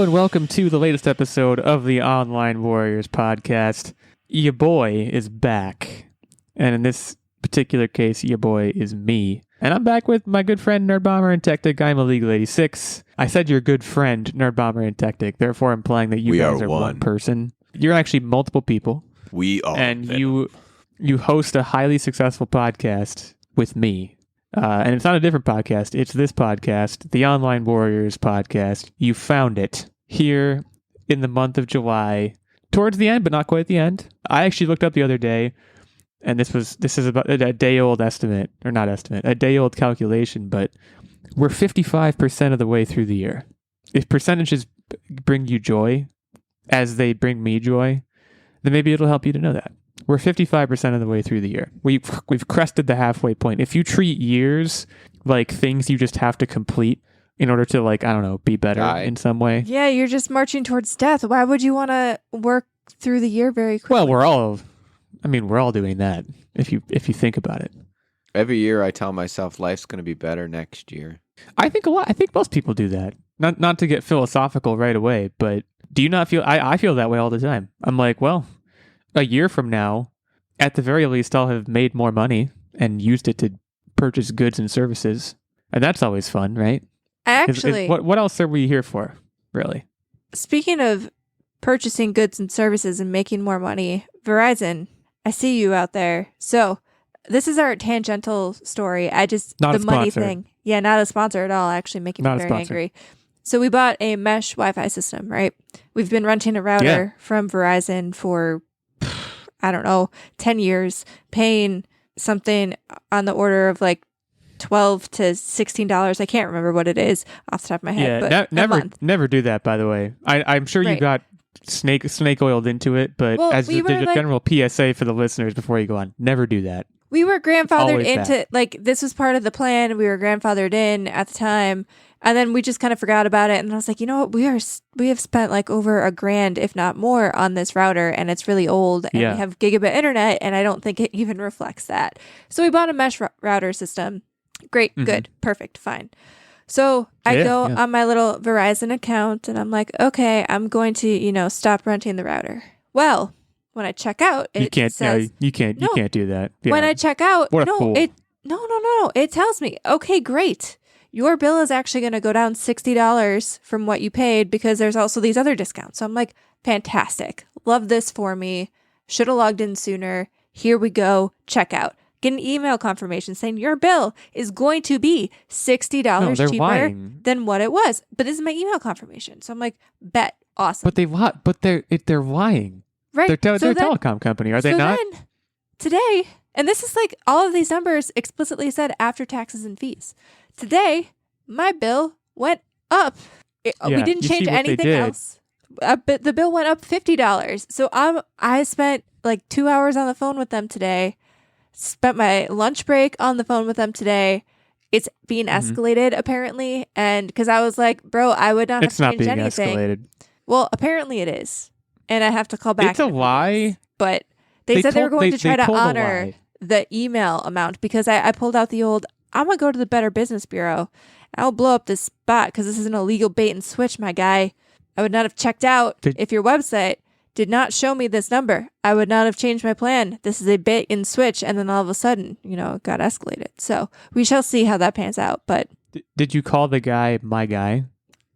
and welcome to the latest episode of the Online Warriors podcast. Ya boy is back. And in this particular case, ya boy is me. And I'm back with my good friend Nerdbomber and Techtic. I'm Illeagle 86. I said your good friend Nerdbomber and Techtic, therefore implying that you guys are one person. You're actually multiple people. We are. And you host a highly successful podcast with me. And it's not a different podcast. It's this podcast, the Online Warriors podcast. You found it here in the month of July, towards the end, but not quite the end. I actually looked up the other day, and this is about a day-old estimate, or not estimate, a day-old calculation, but we're 55% of the way through the year. If percentages bring you joy, as they bring me joy, then maybe it'll help you to know that. We're 55% of the way through the year. We've crested the halfway point. If you treat years like things you just have to complete in order to, like, I don't know, be better in some way. Yeah, you're just marching towards death. Why would you want to work through the year very quickly? Well, we're all doing that if you think about it. Every year I tell myself life's going to be better next year. I think most people do that. Not to get philosophical right away, but do you not feel I feel that way all the time. I'm like, well, a year from now, at the very least, I'll have made more money and used it to purchase goods and services. And that's always fun, right? Actually, what else are we here for, really? Speaking of purchasing goods and services and making more money, Verizon, I see you out there. So this is our tangential story. Not the a money sponsor. thing. Yeah, not a sponsor at all. Actually making me very angry. So we bought a mesh Wi-Fi system, right? We've been renting a router from Verizon for, I don't know, 10 years, paying something on the order of like $12 to $16. I can't remember what it is off the top of my head. Yeah, but never do that, by the way. I'm sure you got snake oiled into it, but as a general PSA for the listeners before you go on, never do that. We were grandfathered Always into, bad. like, this was part of the plan. We were grandfathered in at the time. And then we just kind of forgot about it. And I was like, you know what? We have spent like over $1,000, if not more, on this router. And it's really old. And we have gigabit internet. And I don't think it even reflects that. So we bought a mesh router system. Great. Good. Perfect. Fine. So I go on my little Verizon account. And I'm like, okay, I'm going to, stop renting the router. Well, when I check out, it says... You can't do that. Yeah. When I check out... What a fool. No. It tells me, okay, great. Your bill is actually going to go down $60 from what you paid because there's also these other discounts. So I'm like, fantastic. Love this for me. Should have logged in sooner. Here we go. Check out. Get an email confirmation saying your bill is going to be $60 cheaper than what it was. But this is my email confirmation. So I'm like, bet. Awesome. But they're lying. Right. They're a telecom company, are they not? Then, today, and this is like all of these numbers explicitly said after taxes and fees. Today, my bill went up. We didn't change anything else. But the bill went up $50. So I spent like 2 hours on the phone with them today. Spent my lunch break on the phone with them today. It's being escalated apparently, and because I was like, bro, I would not have to change anything. It's not being escalated. Well, apparently it is, and I have to call back. It's a lie. But they said they were going to try to honor the email amount because I pulled out the old. I'm going to go to the Better Business Bureau. I'll blow up this spot because this is an illegal bait and switch, my guy. I would not have checked out if your website did not show me this number. I would not have changed my plan. This is a bait and switch. And then all of a sudden, it got escalated. So we shall see how that pans out. But did you call the guy my guy?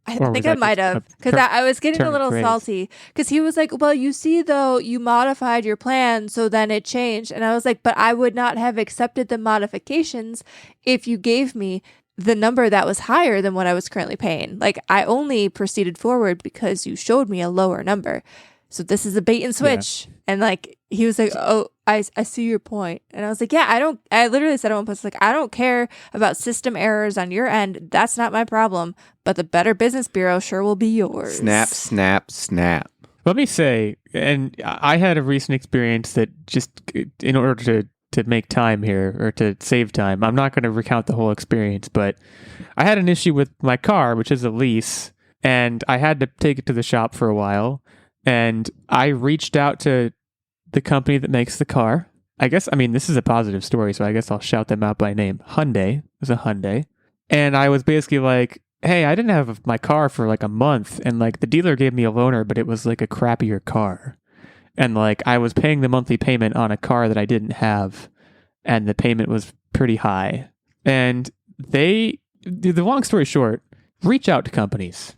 I think I might have, because I was getting a little salty because he was like, well, you see, though, you modified your plan, so then it changed. And I was like, but I would not have accepted the modifications if you gave me the number that was higher than what I was currently paying. Like, I only proceeded forward because you showed me a lower number. So this is a bait and switch. Yeah. And like, he was like, oh, I see your point. And I was like, I literally said at one point, like, I don't care about system errors on your end. That's not my problem. But the Better Business Bureau sure will be yours. Snap, snap, snap. Let me say, and I had a recent experience that just in order to make time here or to save time, I'm not going to recount the whole experience, but I had an issue with my car, which is a lease, and I had to take it to the shop for a while. And I reached out to the company that makes the car. This is a positive story, so I guess I'll shout them out by name. Hyundai. It was a Hyundai. And I was basically like, hey, I didn't have my car for like a month, and like the dealer gave me a loaner, but it was like a crappier car. And like I was paying the monthly payment on a car that I didn't have, and the payment was pretty high. And the long story short, reach out to companies.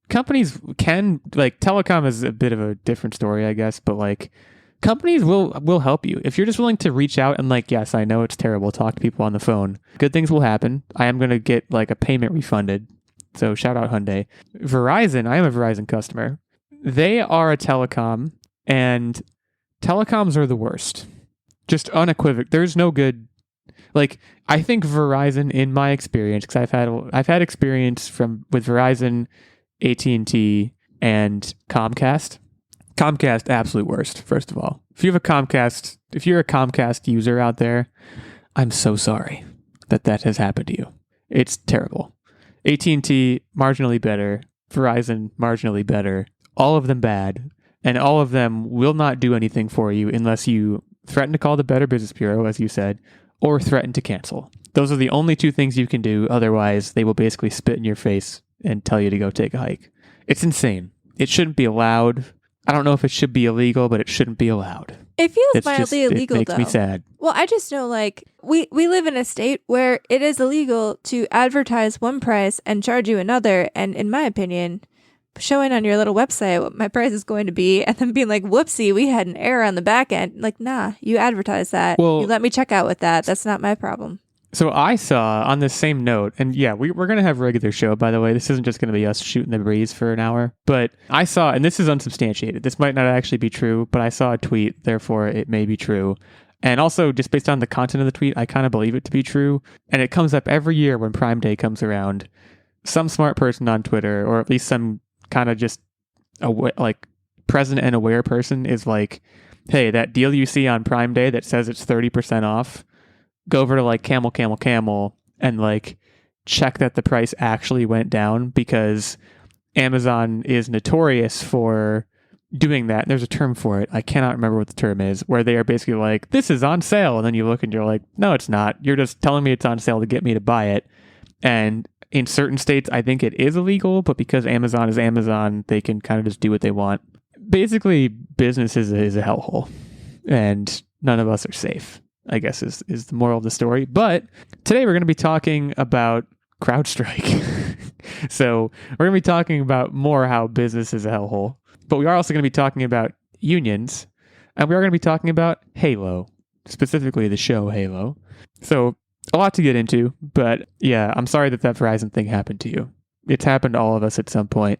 Companies can, like, telecom is a bit of a different story, I guess, but like companies will help you. If you're just willing to reach out and like, yes, I know it's terrible, talk to people on the phone. Good things will happen. I am going to get like a payment refunded. So shout out Hyundai. Verizon, I am a Verizon customer. They are a telecom, and telecoms are the worst. Just unequivocal. There's no good. Like, I think Verizon, in my experience, because I've had experience with Verizon, AT&T, and Comcast. Comcast, absolute worst. First of all, if you're a Comcast user out there, I'm so sorry that has happened to you. It's terrible. AT&T, marginally better. Verizon, marginally better. All of them bad. And all of them will not do anything for you unless you threaten to call the Better Business Bureau, as you said, or threaten to cancel. Those are the only two things you can do. Otherwise, they will basically spit in your face and tell you to go take a hike. It's insane. It shouldn't be allowed. I don't know if it should be illegal, but it shouldn't be allowed. It feels mildly illegal, though. It makes me sad. Well, I just know, like, we live in a state where it is illegal to advertise one price and charge you another. And in my opinion, showing on your little website what my price is going to be and then being like, whoopsie, we had an error on the back end. Like, nah, you advertise that. Well, you let me check out with that. That's not my problem. So I saw on the same note, and yeah, we're going to have a regular show, by the way. This isn't just going to be us shooting the breeze for an hour. But I saw, and this is unsubstantiated. This might not actually be true, but I saw a tweet, therefore it may be true. And also, just based on the content of the tweet, I kind of believe it to be true. And it comes up every year when Prime Day comes around. Some smart person on Twitter, or at least some kind of just like present and aware person, is like, hey, that deal you see on Prime Day that says it's 30% off, go over to like Camel and like check that the price actually went down, because Amazon is notorious for doing that. There's a term for it. I cannot remember what the term is, where they are basically like, this is on sale. And then you look and you're like, no, it's not. You're just telling me it's on sale to get me to buy it. And in certain states, I think it is illegal, but because Amazon is Amazon, they can kind of just do what they want. Basically, business is a hellhole, and none of us are safe, I guess is the moral of the story. But today we're going to be talking about CrowdStrike. So we're going to be talking about more how business is a hellhole. But we are also going to be talking about unions, and we are going to be talking about Halo, specifically the show Halo. So a lot to get into, but yeah, I'm sorry that Verizon thing happened to you. It's happened to all of us at some point.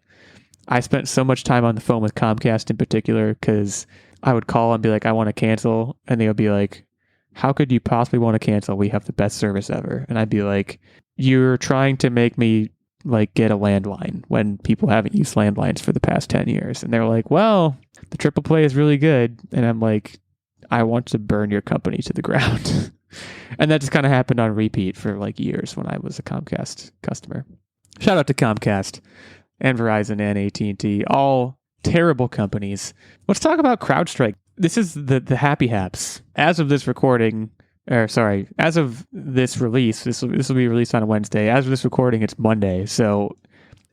I spent so much time on the phone with Comcast in particular, because I would call and be like, I want to cancel, and they would be like, how could you possibly want to cancel? We have the best service ever. And I'd be like, you're trying to make me like get a landline when people haven't used landlines for the past 10 years. And they're like, well, the triple play is really good. And I'm like, I want to burn your company to the ground. And that just kind of happened on repeat for like years when I was a Comcast customer. Shout out to Comcast and Verizon and AT&T, all terrible companies. Let's talk about CrowdStrike. This is the happy haps. As of this recording, as of this release, this will be released on a Wednesday. As of this recording, it's Monday. So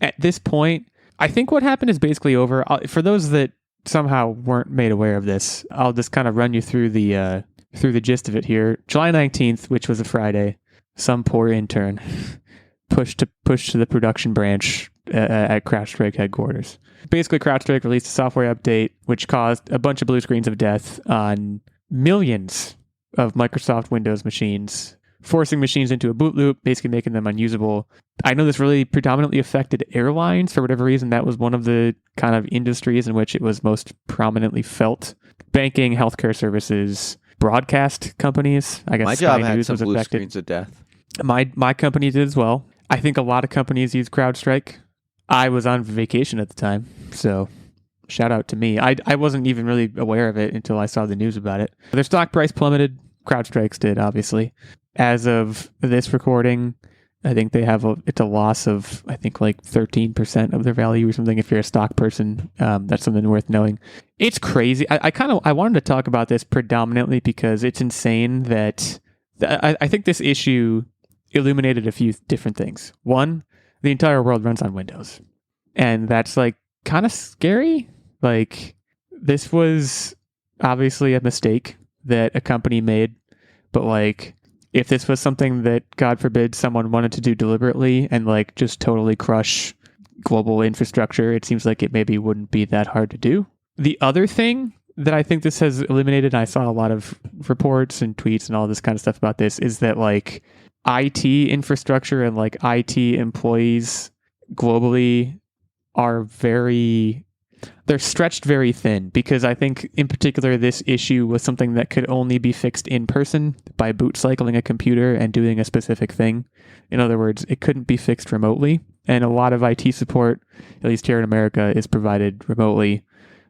at this point, I think what happened is basically over. For those that somehow weren't made aware of this, I'll just kind of run you through the gist of it here. July 19th, which was a Friday, some poor intern pushed to the production branch at CrowdStrike headquarters. Basically, CrowdStrike released a software update which caused a bunch of blue screens of death on millions of Microsoft Windows machines, forcing machines into a boot loop, basically making them unusable. I know this really predominantly affected airlines. For whatever reason, that was one of the kind of industries in which it was most prominently felt. Banking, healthcare services, broadcast companies. I guess my job had some blue screens of death. My company did as well. I think a lot of companies use CrowdStrike. I was on vacation at the time, so shout out to me. I wasn't even really aware of it until I saw the news about it. Their stock price plummeted. CrowdStrike's did, obviously. As of this recording, I think they have it's a loss of, I think, like 13% of their value or something. If you're a stock person, that's something worth knowing. It's crazy. I wanted to talk about this predominantly because it's insane that I think this issue illuminated a few different things. One, the entire world runs on Windows. And that's like kind of scary. Like, this was obviously a mistake that a company made, but like, if this was something that, God forbid, someone wanted to do deliberately and like just totally crush global infrastructure, it seems like it maybe wouldn't be that hard to do. The other thing that I think this has eliminated, and I saw a lot of reports and tweets and all this kind of stuff about this, is that like IT infrastructure and like IT employees globally are they're stretched very thin, because I think in particular this issue was something that could only be fixed in person by boot cycling a computer and doing a specific thing. In other words, it couldn't be fixed remotely. And a lot of IT support, at least here in America, is provided remotely.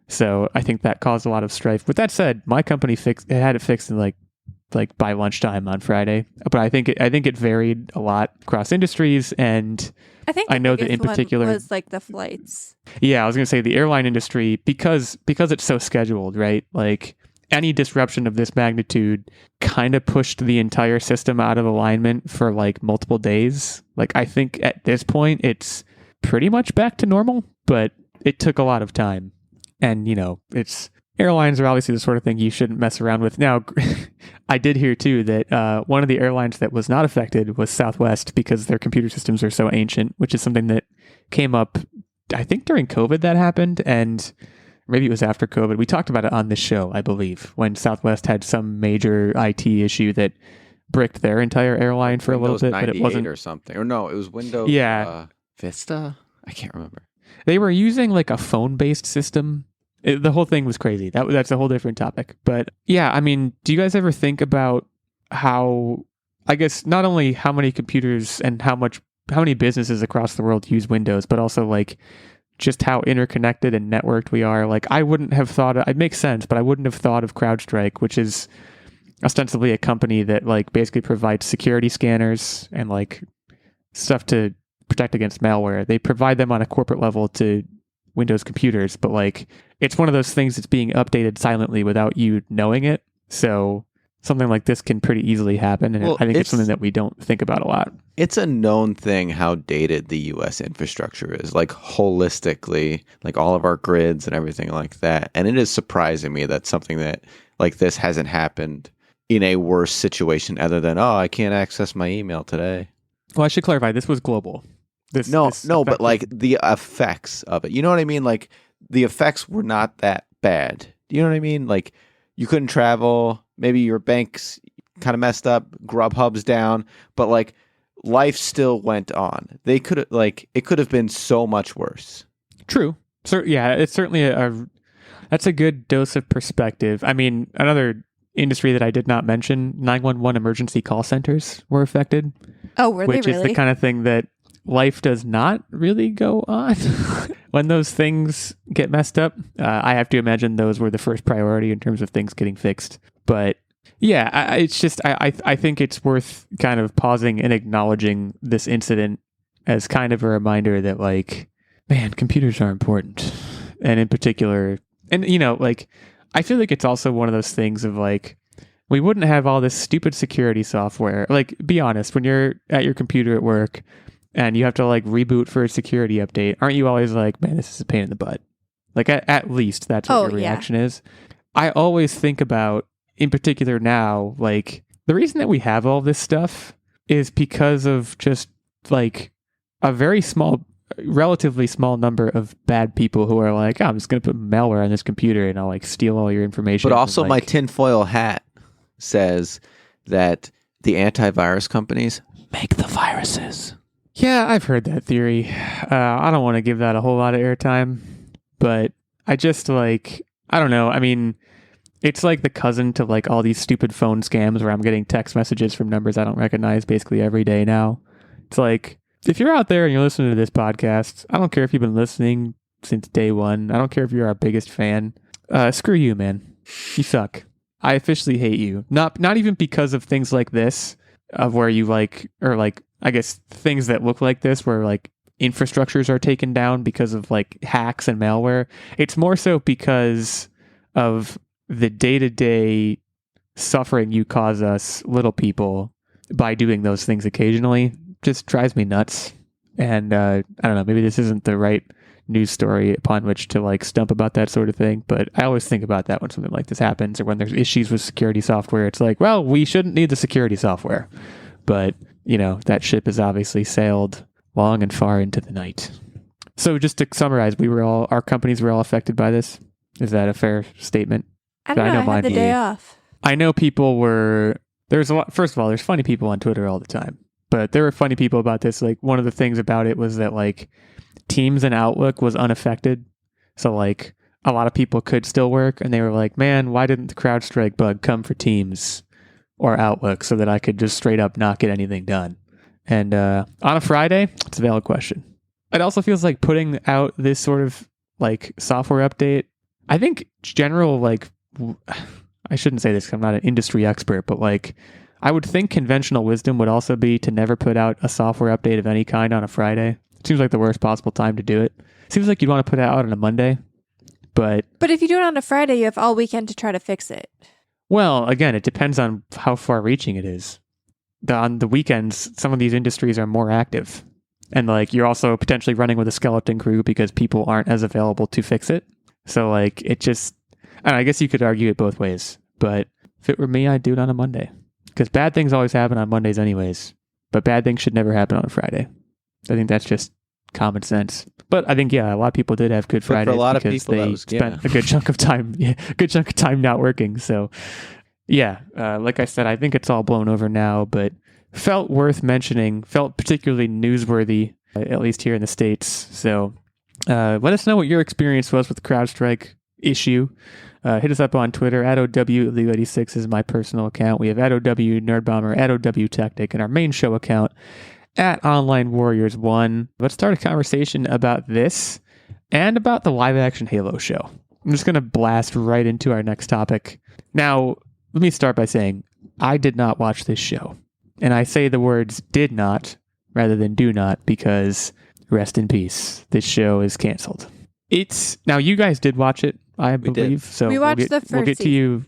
So I think that caused a lot of strife. With that said, my company had it fixed in like by lunchtime on Friday. But I think it varied a lot across industries, and I know that in particular was like the flights. Yeah, I was going to say the airline industry, because it's so scheduled, right? Like, any disruption of this magnitude kind of pushed the entire system out of alignment for like multiple days. Like, I think at this point it's pretty much back to normal, but it took a lot of time. And, airlines are obviously the sort of thing you shouldn't mess around with. Now, I did hear too that one of the airlines that was not affected was Southwest, because their computer systems are so ancient, which is something that came up, I think, during COVID that happened, and maybe it was after COVID. We talked about it on this show, I believe, when Southwest had some major IT issue that bricked their entire airline for Windows a little bit, but it wasn't or something. Or no, it was Windows Vista? I can't remember. They were using like a phone-based system. The whole thing was crazy. That's a whole different topic. But yeah, I mean, do you guys ever think about how, I guess, not only how many computers and how many businesses across the world use Windows, but also like just how interconnected and networked we are? Like, I wouldn't have thought, it makes sense, but I wouldn't have thought of CrowdStrike, which is ostensibly a company that like basically provides security scanners and like stuff to protect against malware. They provide them on a corporate level to Windows computers, but like, it's one of those things that's being updated silently without you knowing it. So something like this can pretty easily happen, and I think it's something that we don't think about a lot. It's a known thing how dated the U.S. infrastructure is, like holistically, like all of our grids and everything like that. And it is surprising me that something that like this hasn't happened in a worse situation other than, I can't access my email today. Well, I should clarify, this was global. But like the effects of it, you know what I mean? Like, the effects were not that bad. You know what I mean? Like, you couldn't travel. Maybe your bank's kind of messed up. Grubhub's down, but like life still went on. It could have been so much worse. True. So yeah, it's certainly that's a good dose of perspective. I mean, another industry that I did not mention, 911 emergency call centers were affected. Oh, were they really? Which is the kind of thing that life does not really go on when those things get messed up. I have to imagine those were the first priority in terms of things getting fixed. But yeah, I think it's worth kind of pausing and acknowledging this incident as kind of a reminder that, like, man, computers are important. And in particular, and like, I feel like it's also one of those things of like, we wouldn't have all this stupid security software. Like, be honest, when you're at your computer at work and you have to like reboot for a security update, aren't you always like, man, this is a pain in the butt? Like, at least that's what your reaction is. I always think about, in particular now, like, the reason that we have all this stuff is because of just like a very relatively small number of bad people who are like, I'm just going to put malware on this computer and I'll like steal all your information. But also, like, my tinfoil hat says that the antivirus companies make the viruses. Yeah, I've heard that theory. I don't want to give that a whole lot of airtime, but I just like, I don't know. I mean, it's like the cousin to like all these stupid phone scams where I'm getting text messages from numbers I don't recognize basically every day now. It's like, if you're out there and you're listening to this podcast, I don't care if you've been listening since day one. I don't care if you're our biggest fan. Screw you, man. You suck. I officially hate you. Not even because of things like this, of where you like, or like, I guess things that look like this, where like infrastructures are taken down because of like hacks and malware. It's more so because of the day-to-day suffering you cause us little people by doing those things occasionally. Just drives me nuts. And I don't know, maybe this isn't the right news story upon which to like stump about that sort of thing, but I always think about that when something like this happens or when there's issues with security software. It's like, well, we shouldn't need the security software. But, that ship has obviously sailed long and far into the night. So just to summarize, our companies were all affected by this. Is that a fair statement? I don't know. I had the day off. I know people were, there's a lot, first of all, there's funny people on Twitter all the time, but there were funny people about this. Like one of the things about it was that like Teams and Outlook was unaffected. So like a lot of people could still work and they were like, man, why didn't the CrowdStrike bug come for Teams or Outlook so that I could just straight up not get anything done? And on a Friday, it's a valid question. It also feels like putting out this sort of like software update. I think general, like, I shouldn't say this because I'm not an industry expert, but like, I would think conventional wisdom would also be to never put out a software update of any kind on a Friday. It seems like the worst possible time to do it. Seems like you'd want to put it out on a Monday, but if you do it on a Friday, you have all weekend to try to fix it. Well, again, it depends on how far reaching it is. On the weekends, some of these industries are more active. And like you're also potentially running with a skeleton crew because people aren't as available to fix it. So like it just, I guess you could argue it both ways. But if it were me, I'd do it on a Monday. Because bad things always happen on Mondays anyways. But bad things should never happen on a Friday. I think that's just common sense. But I think, a lot of people did have Good Fridays for a lot of because people, they spent a good chunk of time, not working. So like I said, I think it's all blown over now, but felt worth mentioning, felt particularly newsworthy, at least here in the States. So let us know what your experience was with the CrowdStrike issue. Hit us up on Twitter, @OW86 is my personal account. We have @OW Nerdbomber, @OW Techtic, and our main show account, @OnlineWarriors1. Let's start a conversation about this and about the live-action Halo show. I'm just going to blast right into our next topic. Now, let me start by saying I did not watch this show. And I say the words did not rather than do not because rest in peace. This show is canceled. Now you guys did watch it, I believe. So we watched the first we'll get to you.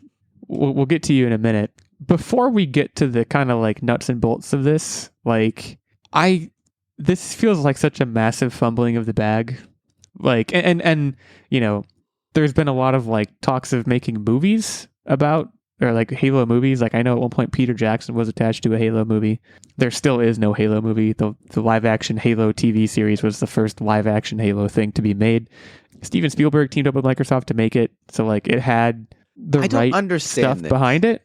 We'll get to you in a minute. Before we get to the kind of like nuts and bolts of this, like this feels like such a massive fumbling of the bag. Like and there's been a lot of like talks of making movies about, or like Halo movies. Like I know at one point Peter Jackson was attached to a Halo movie. There still is no Halo movie. The live action Halo TV series was the first live action Halo thing to be made. Steven Spielberg teamed up with Microsoft to make it. So like it had the right stuff behind it.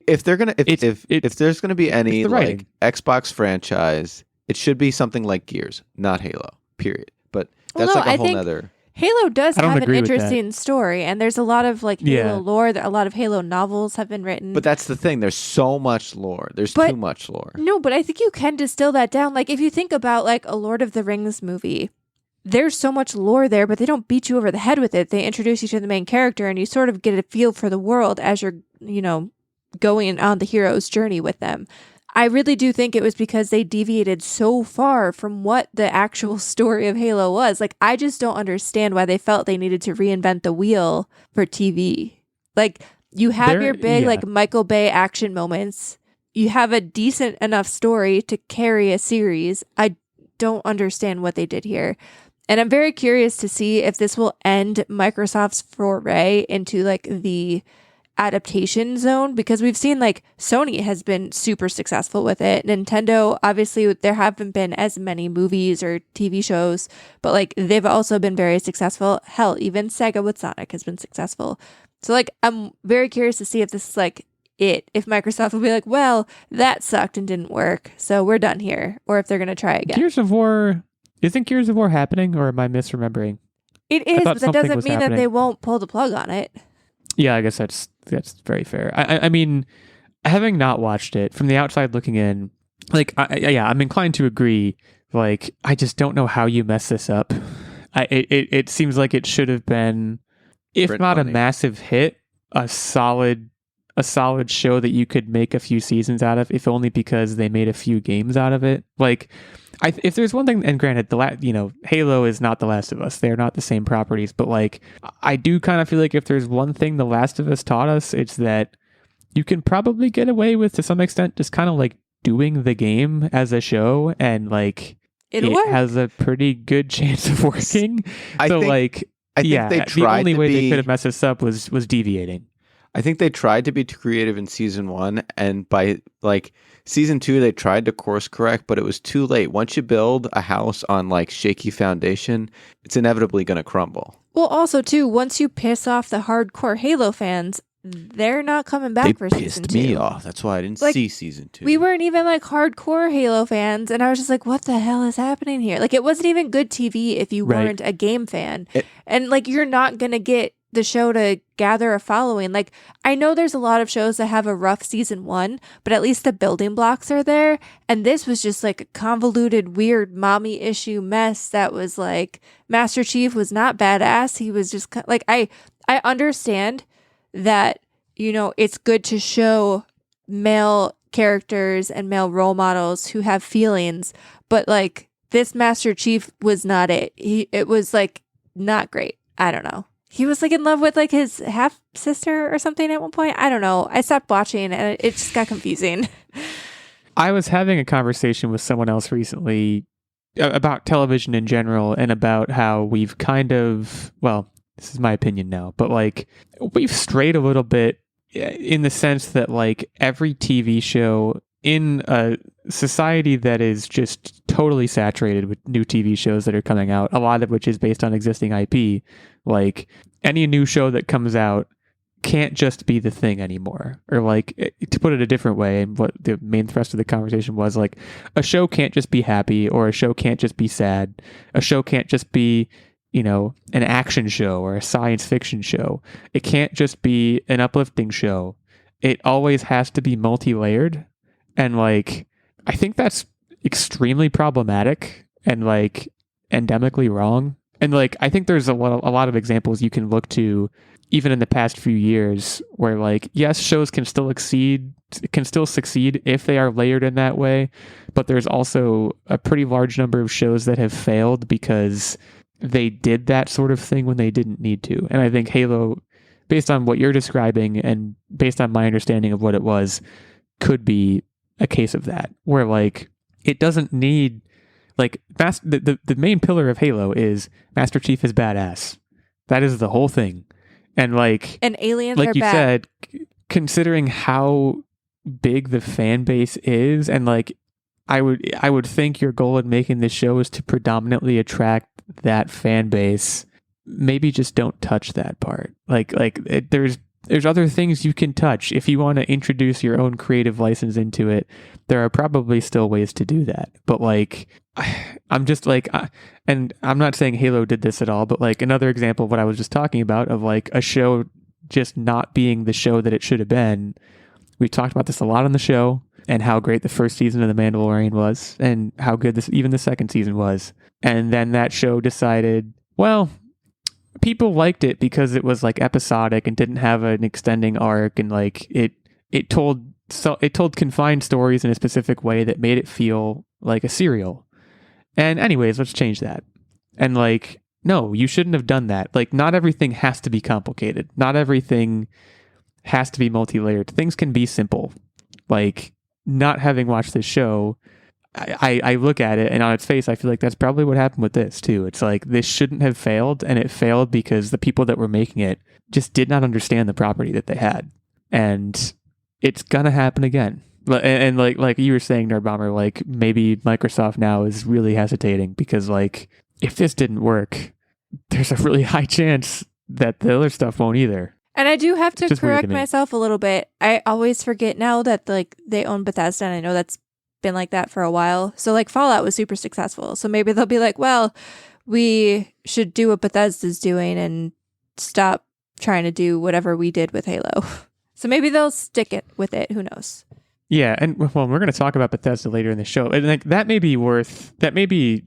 If they're gonna if there's gonna be any like Xbox franchise, it should be something like Gears, not Halo. Period. But that's like a whole nother. Halo does have an interesting story, and there's a lot of like Halo lore. A lot of Halo novels have been written. But that's the thing. There's so much lore. There's too much lore. No, but I think you can distill that down. Like if you think about like a Lord of the Rings movie, there's so much lore there, but they don't beat you over the head with it. They introduce you to the main character, and you sort of get a feel for the world as you're, going on the hero's journey with them. I really do think it was because they deviated so far from what the actual story of Halo was. Like, I just don't understand why they felt they needed to reinvent the wheel for TV. Like, you have your big, like, Michael Bay action moments. You have a decent enough story to carry a series. I don't understand what they did here. And I'm very curious to see if this will end Microsoft's foray into, like, the adaptation zone, because we've seen like Sony has been super successful with it. Nintendo, obviously there haven't been as many movies or TV shows, but like they've also been very successful. Hell, even Sega with Sonic has been successful. So like I'm very curious to see if this is like if Microsoft will be like, well, that sucked and didn't work, so we're done here, or if they're going to try again. Gears of War, isn't Gears of War happening, or am I misremembering? It is, but that doesn't mean that they won't pull the plug on it. Yeah, I guess that's very fair. I mean, having not watched it, from the outside looking in, like, I'm inclined to agree. Like, I just don't know how you mess this up. It seems like it should have been, if not a massive hit, a solid show that you could make a few seasons out of, if only because they made a few games out of it. Like, if there's one thing, and granted, Halo is not The Last of Us. They're not the same properties, but like, I do kind of feel like if there's one thing The Last of Us taught us, it's that you can probably get away with, to some extent, just kind of like doing the game as a show, and like, It'll work. has a pretty good chance of working. I think they tried the only way they could have be. messed this up was deviating. I think they tried to be too creative in season 1, and by like season 2, they tried to course correct, but it was too late. Once you build a house on like shaky foundation, it's inevitably going to crumble. Well, also too, once you piss off the hardcore Halo fans, they're not coming back for season 2. They pissed me off. That's why I didn't see season 2. We weren't even like hardcore Halo fans, and I was just like, what the hell is happening here? Like, it wasn't even good TV if you weren't a game fan. And like, you're not going to get the show to gather a following. Like, I know there's a lot of shows that have a rough season 1, but at least the building blocks are there. And this was just like a convoluted, weird mommy issue mess that was like, Master Chief was not badass. He was just like, I understand that, you know, it's good to show male characters and male role models who have feelings, but like, this Master Chief was not it. It was like not great. I don't know. He was like in love with like his half sister or something at one point. I don't know. I stopped watching and it just got confusing. I was having a conversation with someone else recently about television in general and about how we've kind of, well, this is my opinion now, but like we've strayed a little bit in the sense that like every TV show in a society that is just totally saturated with new TV shows that are coming out, a lot of which is based on existing IP, like any new show that comes out can't just be the thing anymore. Or like, to put it a different way, and what the main thrust of the conversation was, like a show can't just be happy, or a show can't just be sad. A show can't just be, you know, an action show or a science fiction show. It can't just be an uplifting show. It always has to be multi-layered. And like, I think that's extremely problematic and like endemically wrong. And like, I think there's a lot of examples you can look to, even in the past few years, where like, yes, shows can still succeed if they are layered in that way. But there's also a pretty large number of shows that have failed because they did that sort of thing when they didn't need to. And I think Halo, based on what you're describing and based on my understanding of what it was, could be a case of that, where like it doesn't need like the main pillar of Halo is Master Chief is badass. That is the whole thing. And like, and aliens like are you bad. said, considering how big the fan base is, and like I would think your goal in making this show is to predominantly attract that fan base. Maybe just don't touch that part. There's other things you can touch. If you want to introduce your own creative license into it, there are probably still ways to do that. But like, I'm just like, and I'm not saying Halo did this at all, but like another example of what I was just talking about of like a show just not being the show that it should have been. We talked about this a lot on the show and how great the first season of The Mandalorian was and how good even the second season was. And then that show decided, well, people liked it because it was like episodic and didn't have an extending arc, and like it told confined stories in a specific way that made it feel like a serial. And anyways, let's change that. And like, no, you shouldn't have done that. Like, not everything has to be complicated. Not everything has to be multi-layered. Things can be simple. Like, not having watched this show, I look at it and on its face, I feel like that's probably what happened with this too. It's like, this shouldn't have failed, and it failed because the people that were making it just did not understand the property that they had. And it's gonna happen again. And like you were saying, Nerdbomber, like maybe Microsoft now is really hesitating because like, if this didn't work, there's a really high chance that the other stuff won't either. And I do have to correct myself a little bit. I always forget now that like they own Bethesda, and I know that's been like that for a while. So like Fallout was super successful. So maybe they'll be like, well, we should do what Bethesda's doing and stop trying to do whatever we did with Halo. So maybe they'll stick it with it. Who knows? Yeah, and well, we're going to talk about Bethesda later in the show, and like that may be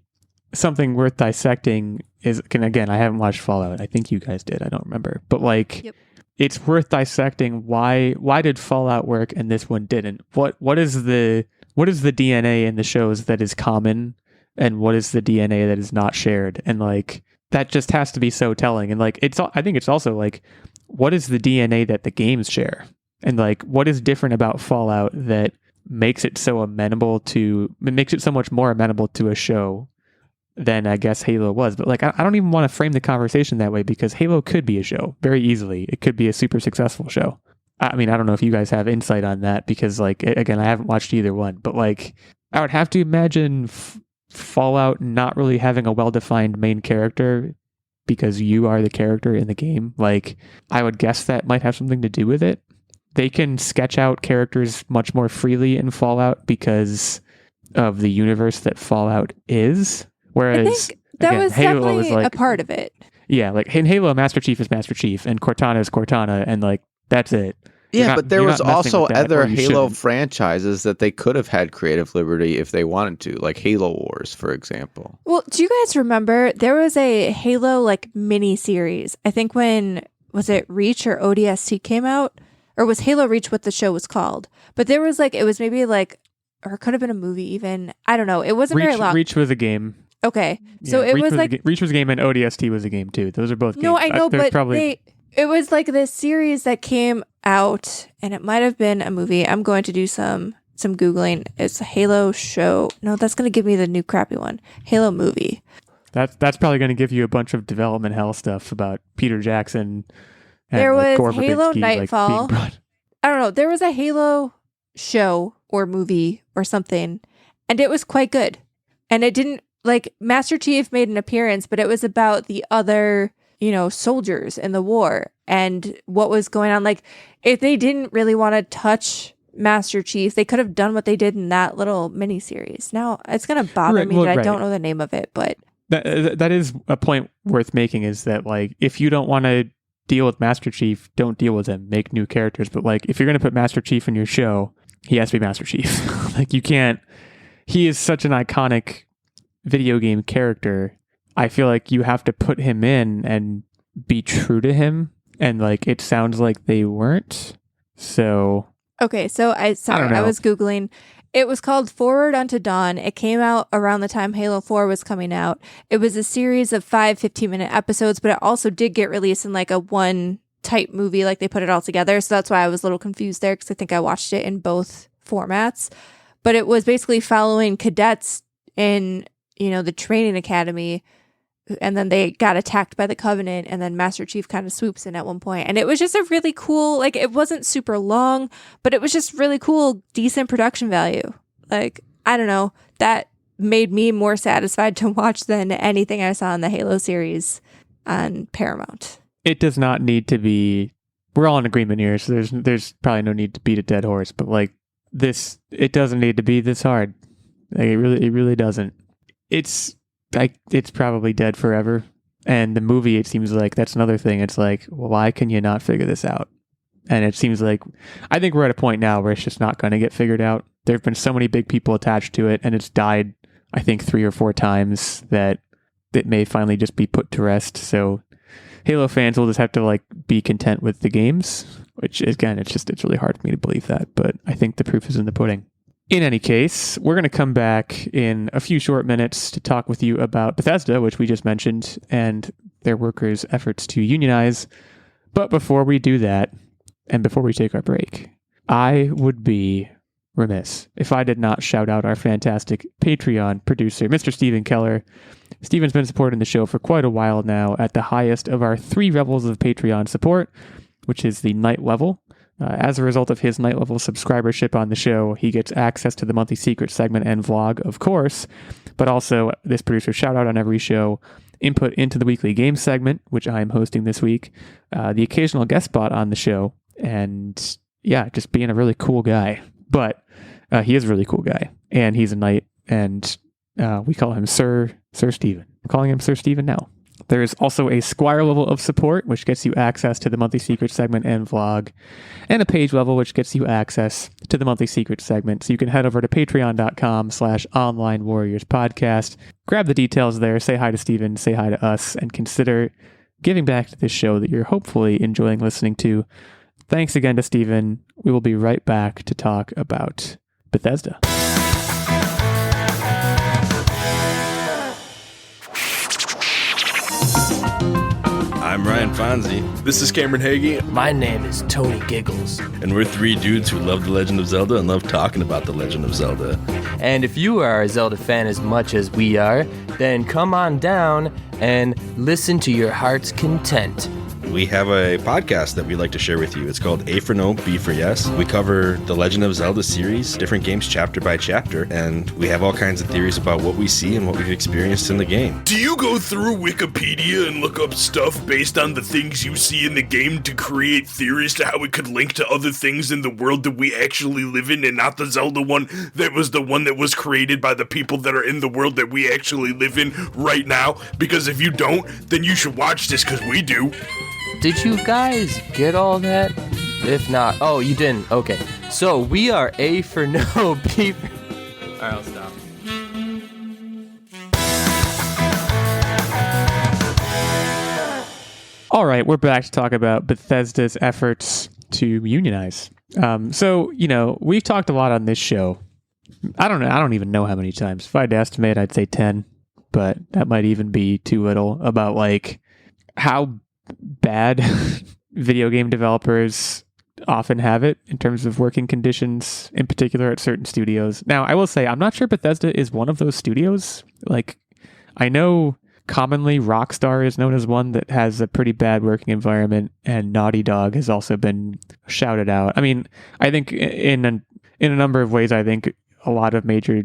something worth dissecting. Again, I haven't watched Fallout. I think you guys did. I don't remember, but like, yep. It's worth dissecting why did Fallout work and this one didn't. What is the DNA in the shows that is common, and what is the DNA that is not shared, and like that just has to be so telling. And like I think it's also like, what is the DNA that the games share? And like, what is different about Fallout that makes it so much more amenable to a show than I guess Halo was. But like, I don't even want to frame the conversation that way because Halo could be a show very easily. It could be a super successful show. I mean, I don't know if you guys have insight on that because, like, again, I haven't watched either one, but like, I would have to imagine Fallout not really having a well-defined main character because you are the character in the game. Like, I would guess that might have something to do with it. They can sketch out characters much more freely in Fallout because of the universe that Fallout is. Whereas, I think that again, was Halo definitely was like a part of it. Yeah, like in Halo, Master Chief is Master Chief, and Cortana is Cortana, and like that's it. Yeah, but there was also other Halo shouldn't. franchises that they could have had creative liberty if they wanted to, like Halo Wars, for example. Well, do you guys remember there was a Halo like mini series? I think was it Reach or ODST came out, or was Halo Reach what the show was called? But there was like, it was maybe like, or it could have been a movie even. I don't know. It wasn't very long. Reach was a game. Okay, so Yeah, it was like Reach was a game and ODST was a game too. Those are both games. No, I know, but probably... it was like this series that came out, and it might have been a movie. I'm going to do some Googling. It's a Halo show. No, that's going to give me the new crappy one. Halo movie. That's probably going to give you a bunch of development hell stuff about Peter Jackson. And There like, was Halo Verbinski, Nightfall. Like, I don't know. There was a Halo show or movie or something, and it was quite good. And it didn't, like, Master Chief made an appearance, but it was about the other, soldiers in the war and what was going on. Like, if they didn't really want to touch Master Chief, they could have done what they did in that little mini series. Now, it's going to bother me that I don't know the name of it, but that is a point worth making, is that, like, if you don't want to deal with Master Chief, don't deal with him. Make new characters. But, like, if you're going to put Master Chief in your show, he has to be Master Chief. Like, you can't. He is such an iconic video game character. I feel like you have to put him in and be true to him. And, like, it sounds like they weren't. So. Okay, so I was Googling. It was called Forward Unto Dawn. It came out around the time Halo 4 was coming out. It was a series of 5 15-minute episodes, but it also did get released in like a one type movie, like they put it all together. So that's why I was a little confused there, because I think I watched it in both formats. But it was basically following cadets in, the training academy, and then they got attacked by the Covenant, and then Master Chief kind of swoops in at one point. And it was just a really cool, like, it wasn't super long, but it was just really cool, decent production value. Like, I don't know, that made me more satisfied to watch than anything I saw in the Halo series on Paramount. It does not need to be, we're all in agreement here, so there's probably no need to beat a dead horse, but like this, it doesn't need to be this hard. Like, it really doesn't. It's probably dead forever. And the movie, it seems like that's another thing. It's like, well, why can you not figure this out? And it seems like, I think we're at a point now where it's just not going to get figured out. There have been so many big people attached to it, and it's died, I think, 3 or 4 times, that it may finally just be put to rest. So Halo fans will just have to, like, be content with the games, which, again, it's really hard for me to believe that, but I think the proof is in the pudding. In any case, we're going to come back in a few short minutes to talk with you about Bethesda, which we just mentioned, and their workers' efforts to unionize. But before we do that, and before we take our break, I would be remiss if I did not shout out our fantastic Patreon producer, Mr. Stephen Keller. Stephen's been supporting the show for quite a while now at the highest of our 3 levels of Patreon support, which is the night level. As a result of his night level subscribership on the show, he gets access to the monthly secret segment and vlog, of course, but also this producer shout out on every show, input into the weekly game segment, which I am hosting this week, the occasional guest spot on the show, and yeah, just being a really cool guy. But he is a really cool guy, and he's a knight, and we call him Sir Stephen. I'm calling him Sir Stephen now. There is also a Squire level of support, which gets you access to the monthly secret segment and vlog, and a page level, which gets you access to the monthly secret segment. So you can head over to patreon.com/onlinewarriorspodcast, grab the details there, say hi to Steven, say hi to us, and consider giving back to this show that you're hopefully enjoying listening to. Thanks again to Steven. We will be right back to talk about Bethesda. I'm Ryan Fonzie. This is Cameron Hagee. My name is Tony Giggles. And we're three dudes who love The Legend of Zelda and love talking about The Legend of Zelda. And if you are a Zelda fan as much as we are, then come on down and listen to your heart's content. We have a podcast that we'd like to share with you. It's called A for No, B for Yes. We cover the Legend of Zelda series, different games chapter by chapter, and we have all kinds of theories about what we see and what we've experienced in the game. Do you go through Wikipedia and look up stuff based on the things you see in the game to create theories to how it could link to other things in the world that we actually live in, and not the Zelda one that was the one that was created by the people that are in the world that we actually live in right now? Because if you don't, then you should watch this, because we do. Did you guys get all that? If not, oh, you didn't. Okay. So we are A for No, B for... All right, I'll stop. All right, we're back to talk about Bethesda's efforts to unionize. So, we've talked a lot on this show. I don't even know how many times. If I had to estimate, I'd say 10, but that might even be too little, about like how bad video game developers often have it in terms of working conditions, in particular at certain studios. Now, I will say, I'm not sure Bethesda is one of those studios. Like, I know commonly Rockstar is known as one that has a pretty bad working environment, and Naughty Dog has also been shouted out. I mean, I think in a number of ways, I think a lot of major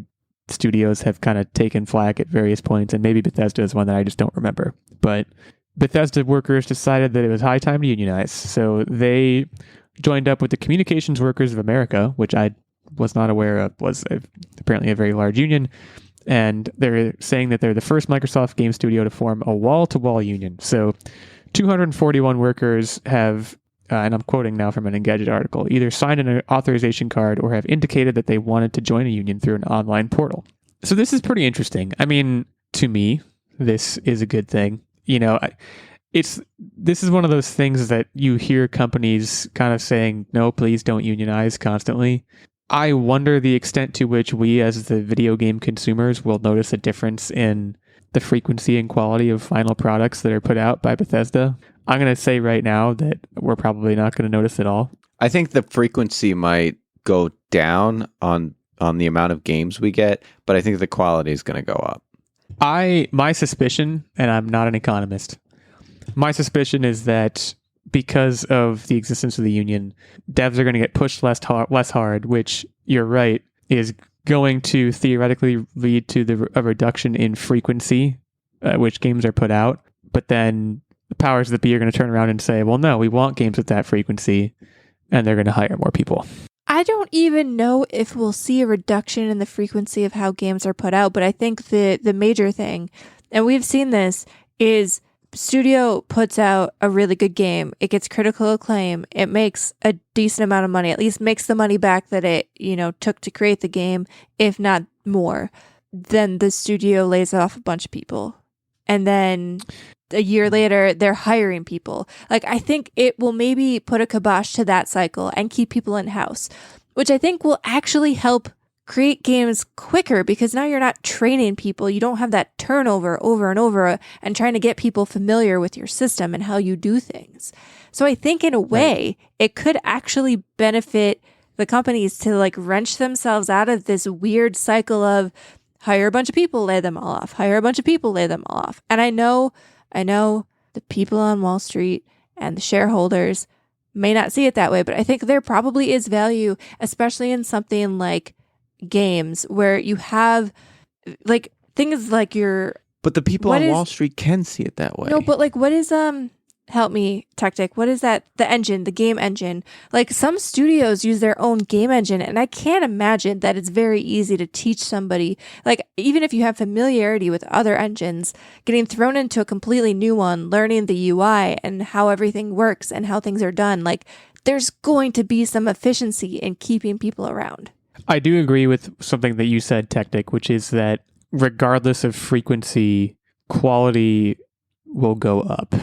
studios have kind of taken flack at various points, and maybe Bethesda is one that I just don't remember. But Bethesda workers decided that it was high time to unionize. So they joined up with the Communications Workers of America, which I was not aware of was apparently a very large union. And they're saying that they're the first Microsoft game studio to form a wall-to-wall union. So 241 workers have, and I'm quoting now from an Engadget article, either signed an authorization card or have indicated that they wanted to join a union through an online portal. So this is pretty interesting. I mean, to me, this is a good thing. This is one of those things that you hear companies kind of saying, no, please don't unionize constantly. I wonder the extent to which we as the video game consumers will notice a difference in the frequency and quality of final products that are put out by Bethesda. I'm going to say right now that we're probably not going to notice at all. I think the frequency might go down on the amount of games we get, but I think the quality is going to go up. My suspicion, and I'm not an economist, my suspicion is that because of the existence of the union, devs are going to get pushed less hard, which, you're right, is going to theoretically lead to a reduction in frequency at which games are put out. But then the powers that be are going to turn around and say, well, no, we want games with that frequency, and they're going to hire more people. I don't even know if we'll see a reduction in the frequency of how games are put out, but I think the major thing, and we've seen this, is studio puts out a really good game. It gets critical acclaim. It makes a decent amount of money, at least makes the money back that it, took to create the game, if not more. Then the studio lays off a bunch of people. And then a year later, they're hiring people. Like, I think it will maybe put a kibosh to that cycle and keep people in-house, which I think will actually help create games quicker, because now you're not training people. You don't have that turnover over and over and trying to get people familiar with your system and how you do things. So I think in a way, it could actually benefit the companies to like wrench themselves out of this weird cycle of hire a bunch of people, lay them all off, hire a bunch of people, lay them all off. And I know the people on Wall Street and the shareholders may not see it that way, but I think there probably is value, especially in something like games where you have like things like But the people on Wall Street can see it that way. No, but like what is help me, Techtic, what is that? The game engine. Like some studios use their own game engine, and I can't imagine that it's very easy to teach somebody, like even if you have familiarity with other engines, getting thrown into a completely new one, learning the UI and how everything works and how things are done. Like there's going to be some efficiency in keeping people around. I do agree with something that you said, Techtic, which is that regardless of frequency, quality will go up.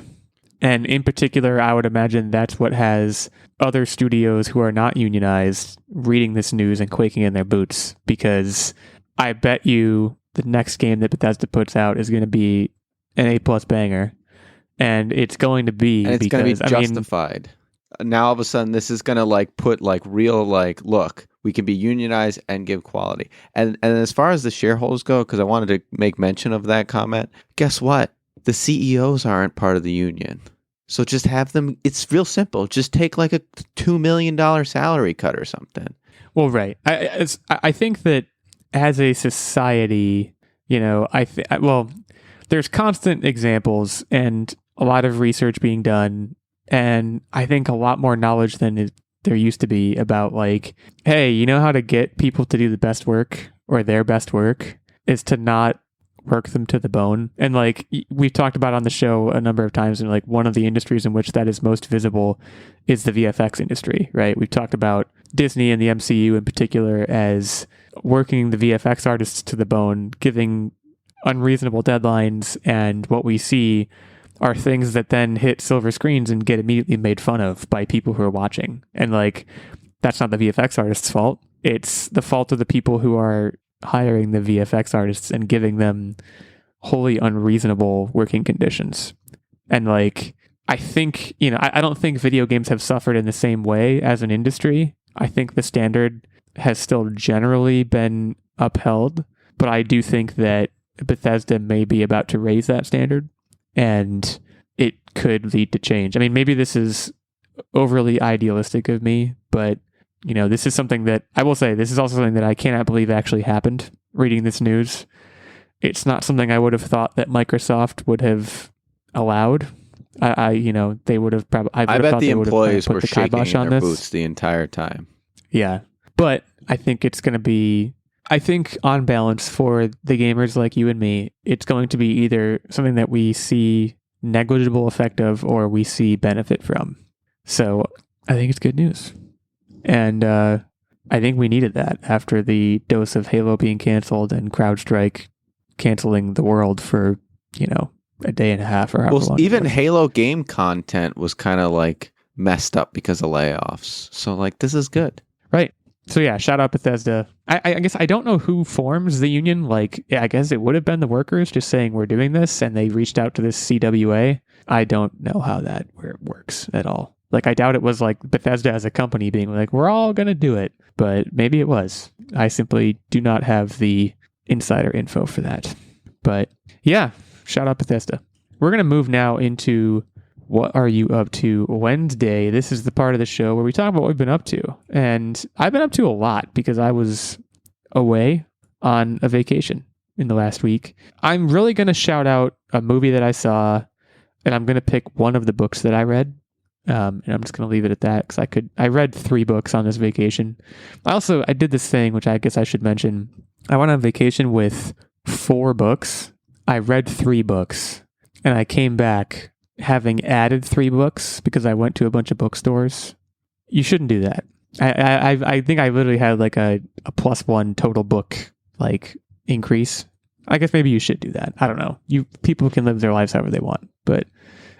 And in particular, I would imagine that's what has other studios who are not unionized reading this news and quaking in their boots, because I bet you the next game that Bethesda puts out is going to be an A+ banger. and it's going to be and it's because going to be justified. Now all of a sudden, this is going to like put like real like look. We can be unionized and give quality. And as far as the shareholders go, because I wanted to make mention of that comment. Guess what? The CEOs aren't part of the union. So just have them. It's real simple. Just take like a $2 million salary cut or something. Well, right. I think that as a society, you know, there's constant examples and a lot of research being done, and I think a lot more knowledge than there used to be about like, hey, you know how to get people to do the best work or their best work is to not work them to the bone. And like we've talked about on the show a number of times, and like one of the industries in which that is most visible is the VFX industry, right? We've talked about Disney and the MCU in particular as working the VFX artists to the bone, giving unreasonable deadlines, and what we see are things that then hit silver screens and get immediately made fun of by people who are watching. And like, that's not the VFX artist's fault. It's the fault of the people who are hiring the VFX artists and giving them wholly unreasonable working conditions. And like, I think, you know, I don't think video games have suffered in the same way as an industry. I think the standard has still generally been upheld, but I do think that Bethesda may be about to raise that standard, and it could lead to change. I mean, maybe this is overly idealistic of me, but you know, this is something that I will say, this is also something that I cannot believe actually happened reading this news. It's not something I would have thought that Microsoft would have allowed. You know, they would have probably, I bet the employees were shaking in their boots the entire time. Yeah. But I think it's going to be, I think on balance for the gamers like you and me, it's going to be either something that we see negligible effect of or we see benefit from. So I think it's good news. And I think we needed that after the dose of Halo being canceled and CrowdStrike canceling the world for, you know, a day and a half or however long. Even Halo game content was kind of like messed up because of layoffs. So like, this is good. Right. So yeah, shout out Bethesda. I guess I don't know who forms the union. Like, I guess it would have been the workers just saying we're doing this, and they reached out to this CWA. I don't know how that works at all. Like, I doubt it was like Bethesda as a company being like, we're all going to do it. But maybe it was. I simply do not have the insider info for that. But yeah, shout out Bethesda. We're going to move now into What Are You Up To Wednesday. This is the part of the show where we talk about what we've been up to. And I've been up to a lot because I was away on a vacation in the last week. I'm really going to shout out a movie that I saw, and I'm going to pick one of the books that I read. And I'm just going to leave it at that because I read 3 books on this vacation. I did this thing, which I guess I should mention. I went on vacation with 4 books. I read 3 books, and I came back having added 3 books because I went to a bunch of bookstores. You shouldn't do that. I think I literally had like a +1 total book like increase. I guess maybe you should do that. I don't know. People can live their lives however they want, but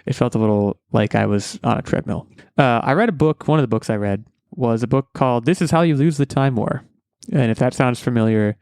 it felt a little like I was on a treadmill. I read a book. One of the books I read was a book called This Is How You Lose the Time War. And if that sounds familiar,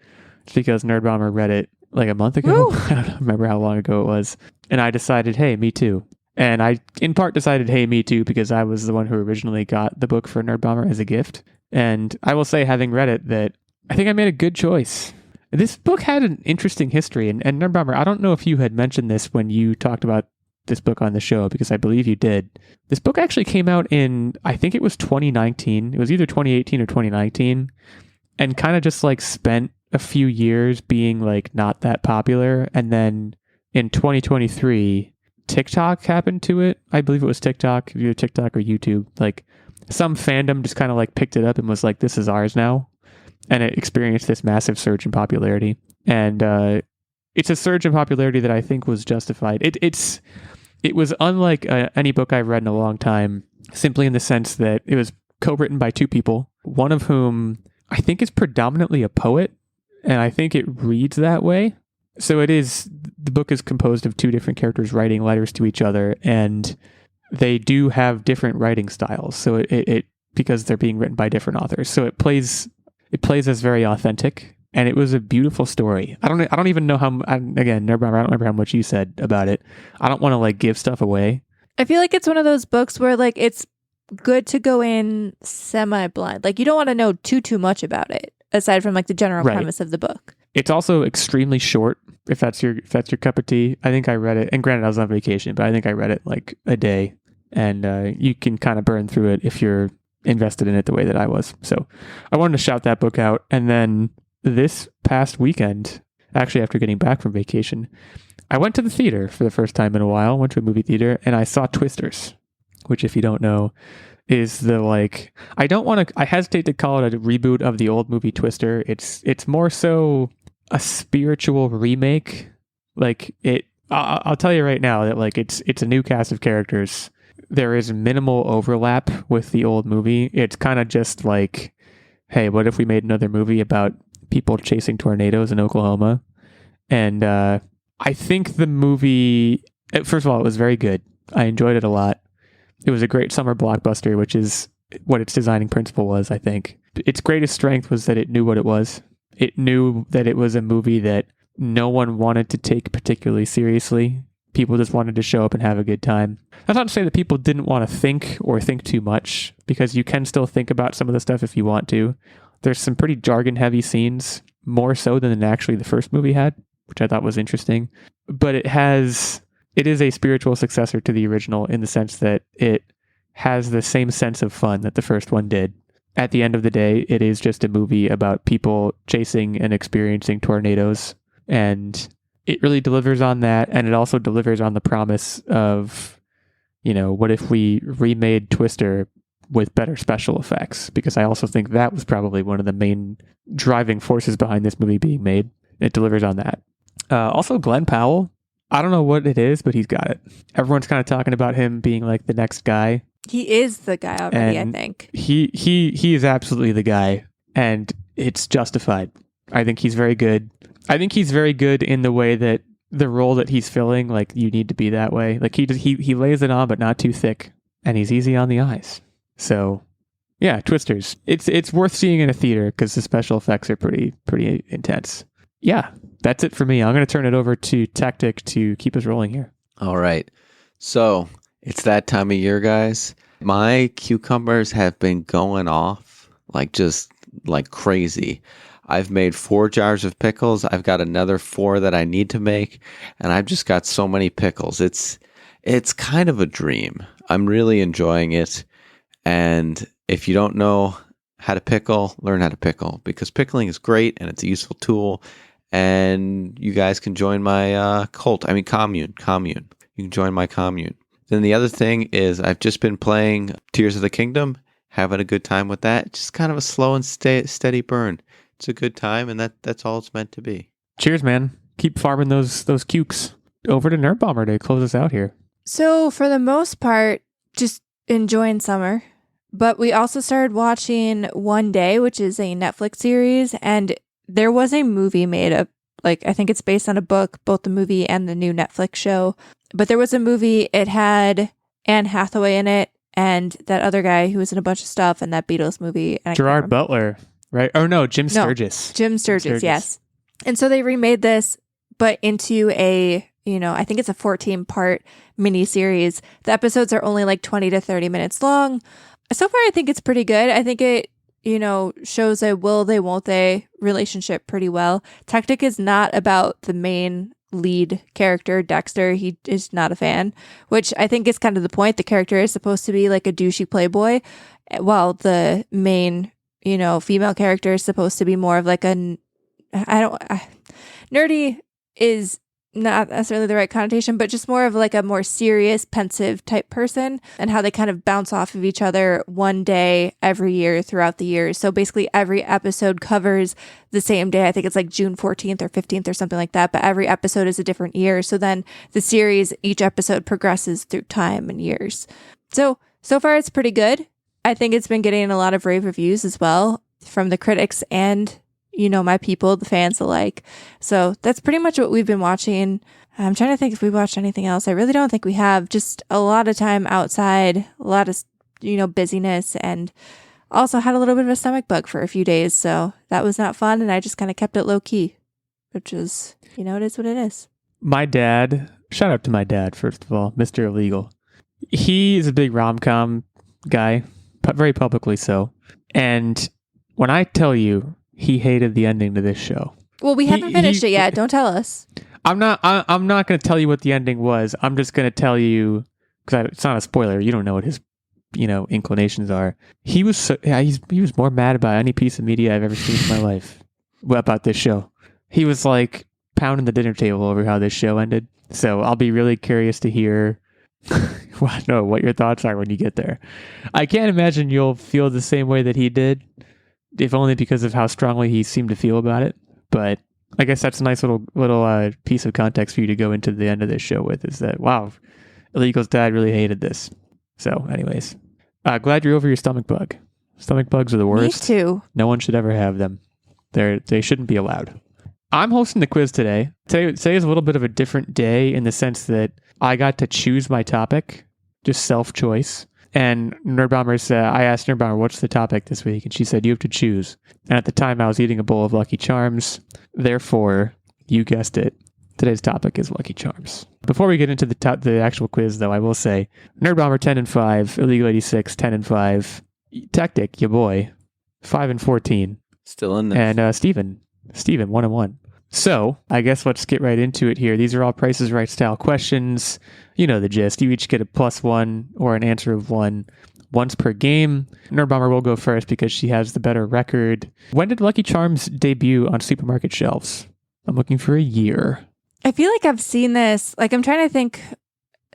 it's because Nerdbomber read it like a month ago. I don't remember how long ago it was. And I decided, hey, me too. And I, in part, decided, hey, me too, because I was the one who originally got the book for Nerdbomber as a gift. And I will say, having read it, that I think I made a good choice. This book had an interesting history. And Nerdbomber, I don't know if you had mentioned this when you talked about this book on the show, because I believe you did. This book actually came out in, I think it was 2019. It was either 2018 or 2019. And kind of just like spent a few years being like not that popular. And then in 2023... TikTok happened to it. I believe it was TikTok, either TikTok or YouTube. Like some fandom just kind of like picked it up and was like, this is ours now. And it experienced this massive surge in popularity. And it's a surge in popularity that I think was justified. It was unlike any book I've read in a long time, simply in the sense that it was co-written by 2 people, one of whom I think is predominantly a poet. And I think it reads that way. So the book is composed of 2 different characters writing letters to each other, and they do have different writing styles. So it because they're being written by different authors. So it plays as very authentic. and it was a beautiful story. I don't even know how. Again, Nerdbomber, I don't remember how much you said about it. I don't want to like give stuff away. I feel like it's one of those books where like it's good to go in semi-blind. Like you don't want to know too much about it aside from like the general premise of the book. It's also extremely short. If that's your cup of tea. I think I read it, and granted I was on vacation, but I think I read it like a day, and you can kind of burn through it if you're invested in it the way that I was. So I wanted to shout that book out. And then this past weekend, actually after getting back from vacation, I went to the theater for the first time in a while, went to a movie theater, and I saw Twisters, which if you don't know is the like, I hesitate to call it a reboot of the old movie Twister. It's more so a spiritual remake. Like I'll tell you right now that like it's a new cast of characters. There is minimal overlap with the old movie. It's kind of just like, hey, what if we made another movie about people chasing tornadoes in Oklahoma? And I think the movie, first of all, it was very good. I enjoyed it a lot. It was a great summer blockbuster, which is what its designing principle was, I think. Its greatest strength was that it knew what it was. It knew that it was a movie that no one wanted to take particularly seriously. People just wanted to show up and have a good time. That's not to say that people didn't want to think or think too much, because you can still think about some of the stuff if you want to. There's some pretty jargon-heavy scenes, more so than actually the first movie had, which I thought was interesting. But it is a spiritual successor to the original in the sense that it has the same sense of fun that the first one did. At the end of the day, it is just a movie about people chasing and experiencing tornadoes, and it really delivers on that, and it also delivers on the promise of, what if we remade Twister with better special effects? Because I also think that was probably one of the main driving forces behind this movie being made. It delivers on that. Also, Glenn Powell, I don't know what it is, but he's got it. Everyone's kind of talking about him being like the next guy. He is the guy already, I think. He is absolutely the guy, and it's justified. I think he's very good. I think he's very good in the way that the role that he's filling, like, you need to be that way. Like, he lays it on, but not too thick, and he's easy on the eyes. So, yeah, Twisters. It's worth seeing in a theater because the special effects are pretty intense. Yeah, that's it for me. I'm going to turn it over to Techtic to keep us rolling here. All right. So it's that time of year, guys. My cucumbers have been going off just like crazy. I've made 4 jars of pickles. I've got another 4 that I need to make, and I've just got so many pickles. It's kind of a dream. I'm really enjoying it. And if you don't know how to pickle, learn how to pickle, because pickling is great and it's a useful tool. And you guys can join my commune. You can join my commune. Then the other thing is I've just been playing Tears of the Kingdom, having a good time with that. Just kind of a slow and steady burn. It's a good time, and that's all it's meant to be. Cheers, man. Keep farming those cukes. Over to Nerdbomber to close us out here. So for the most part, just enjoying summer. But we also started watching One Day, which is a Netflix series, and there was a movie made of, I think it's based on a book, both the movie and the new Netflix show. But there was a movie, it had Anne Hathaway in it, and that other guy who was in a bunch of stuff in that Beatles movie. Gerard Butler, right? Oh no, Jim Sturgis. Jim Sturgis, yes. And so they remade this, but into a, I think it's a 14-part miniseries. The episodes are only 20 to 30 minutes long. So far, I think it's pretty good. I think it, shows a will they, won't they relationship pretty well. Techtic is not about the main lead character, Dexter. He is not a fan, which I think is kind of the point. The character is supposed to be like a douchey playboy, while the main, female character is supposed to be more of nerdy is not necessarily the right connotation, but just more of a more serious, pensive type person, and how they kind of bounce off of each other one day every year throughout the years. So basically every episode covers the same day. I think it's June 14th or 15th or something like that, but every episode is a different year. So then the series, each episode progresses through time and years. So far it's pretty good. I think it's been getting a lot of rave reviews as well from the critics and my people, the fans alike. So that's pretty much what we've been watching. I'm trying to think if we watched anything else. I really don't think we have. Just a lot of time outside, a lot of, busyness, and Also had a little bit of a stomach bug for a few days, so that was not fun, and I just kind of kept it low key, which is, it is what it is. My dad, shout out to my dad, first of all, Mr. Illeagle. He's a big rom-com guy, very publicly so. And when I tell you he hated the ending to this show. Well, we haven't finished it yet. Don't tell us. I'm not going to tell you what the ending was. I'm just going to tell you, because it's not a spoiler. You don't know what his inclinations are. He was he was more mad about any piece of media I've ever seen in my life about this show. He was like pounding the dinner table over how this show ended. So I'll be really curious to hear what your thoughts are when you get there. I can't imagine you'll feel the same way that he did, if only because of how strongly he seemed to feel about it. But I guess that's a nice little piece of context for you to go into the end of this show with, is that, wow, Illeagle's dad really hated this. So anyways, glad you're over your stomach bug. Stomach bugs are the worst. Me too. No one should ever have them. They shouldn't be allowed. I'm hosting the quiz today. Today is a little bit of a different day in the sense that I got to choose my topic, just self-choice. And Nerdbomber said, I asked Nerdbomber, what's the topic this week? And she said, you have to choose. And at the time, I was eating a bowl of Lucky Charms. Therefore, you guessed it, today's topic is Lucky Charms. Before we get into the actual quiz, though, I will say, Nerdbomber 10-5, Illeagle 86 10-5, Techtic, your boy, 5-14. Still in there. And Steven 1-1. So, I guess let's get right into it here. These are all Price is Right style questions. You know the gist. You each get a +1 or an answer of 1 once per game. Nerdbomber will go first because she has the better record. When did Lucky Charms debut on supermarket shelves? I'm looking for a year. I feel like I've seen this. Like, I'm trying to think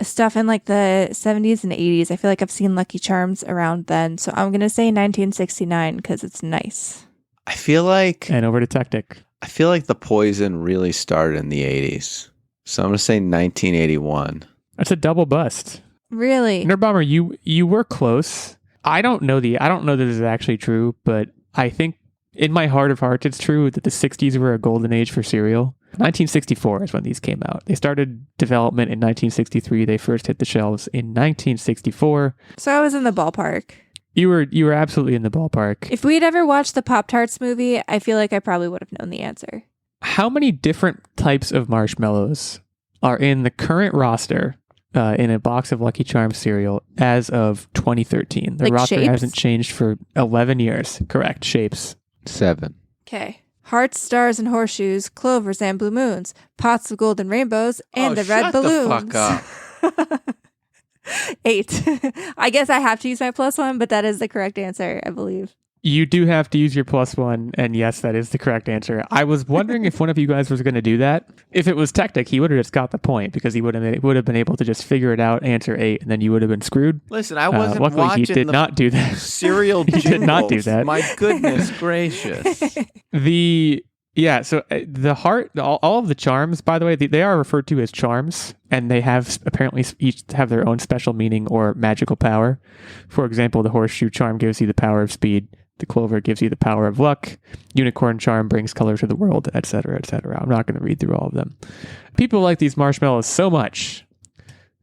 stuff in like the 70s and 80s. I feel like I've seen Lucky Charms around then. So I'm going to say 1969 because it's nice. I feel like... And over to Techtic. I feel like the poison really started in the 80s. So I'm going to say 1981. That's a double bust. Really? Nerdbomber, you were close. I don't know that this is actually true, but I think in my heart of hearts it's true that the 60s were a golden age for cereal. 1964 is when these came out. They started development in 1963. They first hit the shelves in 1964. So I was in the ballpark. You were absolutely in the ballpark. If we'd ever watched the Pop-Tarts movie, I feel like I probably would have known the answer. How many different types of marshmallows are in the current roster in a box of Lucky Charms cereal as of 2013? The like roster shapes? hasn't changed for 11 years. Correct. Shapes. 7. Okay. Hearts, stars, and horseshoes, clovers, and blue moons, pots of golden rainbows, and the red balloons. The fuck up. 8. I guess I have to use my +1, but that is the correct answer, I believe. You do have to use your +1, and yes, that is the correct answer. I was wondering if one of you guys was going to do that. If it was Techtic, he would have just got the point because he would have been able to just figure it out, answer 8, and then you would have been screwed. Listen, I wasn't luckily watching he did not do that. Serial He did not do that. My goodness gracious. So the heart, all of the charms, by the way, they are referred to as charms, and they have apparently each have their own special meaning or magical power. For example, the horseshoe charm gives you the power of speed. The clover gives you the power of luck. Unicorn charm brings color to the world, etc., etc. I'm not going to read through all of them. People like these marshmallows so much